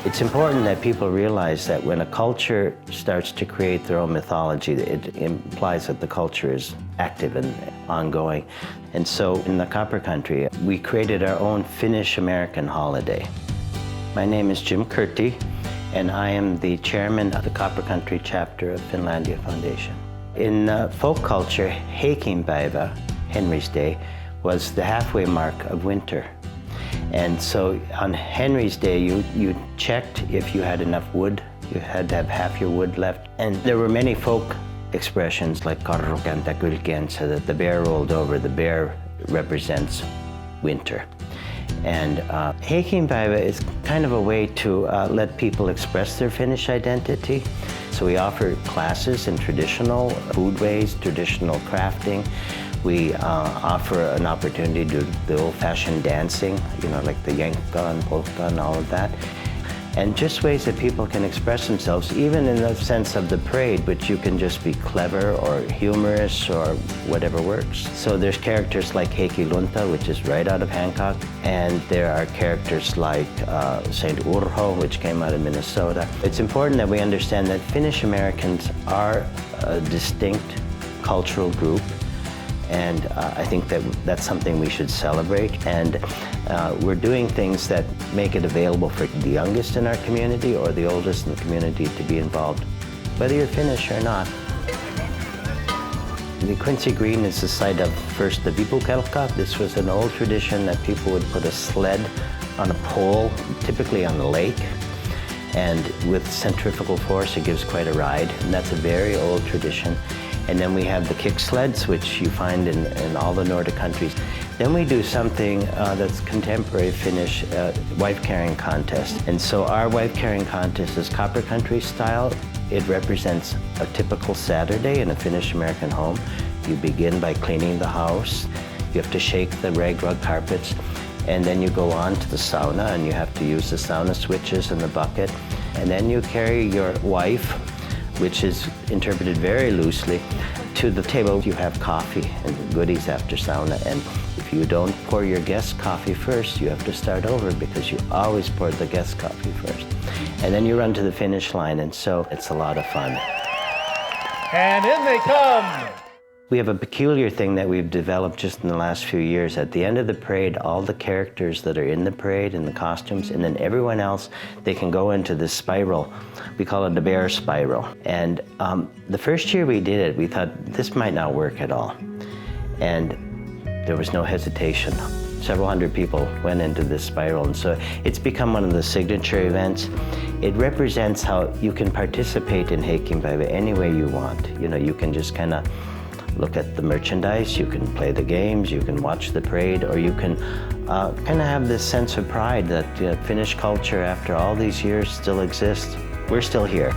It's important that people realize that when a culture starts to create their own mythology, it implies that the culture is active and ongoing. And so in the Copper Country, we created our own Finnish American holiday. My name is Jim Kurti, and I am the chairman of the Copper Country chapter of Finlandia Foundation. In folk culture, Heikinpäivä, Henry's Day, was the halfway mark of winter. And so on Henry's Day, you checked if you had enough wood. You had to have half your wood left. And there were many folk expressions like karrukäntä kylkiensä, that the bear rolled over. The bear represents winter. And Heikinpäivä is kind of a way to let people express their Finnish identity. So we offer classes in traditional foodways, traditional crafting. We offer an opportunity to do the old-fashioned dancing, like the yenka and polka and all of that. And just ways that people can express themselves, even in the sense of the parade, which you can just be clever or humorous or whatever works. So there's characters like Heikkilunta, which is right out of Hancock, and there are characters like St. Urho, which came out of Minnesota. It's important that we understand that Finnish Americans are a distinct cultural group. And I think that that's something we should celebrate. And we're doing things that make it available for the youngest in our community or the oldest in the community to be involved, whether you're Finnish or not. The Quincy Green is the site of first the vipukelkka. This was an old tradition that people would put a sled on a pole, typically on the lake. And with centrifugal force, it gives quite a ride. And that's a very old tradition. And then we have the kick sleds, which you find in all the Nordic countries. Then we do something that's contemporary Finnish wife-carrying contest. And so our wife-carrying contest is Copper Country style. It represents a typical Saturday in a Finnish American home. You begin by cleaning the house. You have to shake the rag rug carpets. And then you go on to the sauna, and you have to use the sauna switches and the bucket. And then you carry your wife, which is interpreted very loosely, to the table. You have coffee and goodies after sauna, and if you don't pour your guest coffee first, you have to start over because you always pour the guest coffee first. And then you run to the finish line, and so it's a lot of fun. And in they come! We have a peculiar thing that we've developed just in the last few years. At the end of the parade, all the characters that are in the parade and the costumes, and then everyone else, they can go into this spiral. We call it the bear spiral. And the first year we did it, we thought this might not work at all. And there was no hesitation. Several hundred people went into this spiral, and so it's become one of the signature events. It represents how you can participate in Heikinpäivä any way you want. You can just kind of look at the merchandise, you can play the games, you can watch the parade, or you can kind of have this sense of pride that Finnish culture after all these years still exists. We're still here.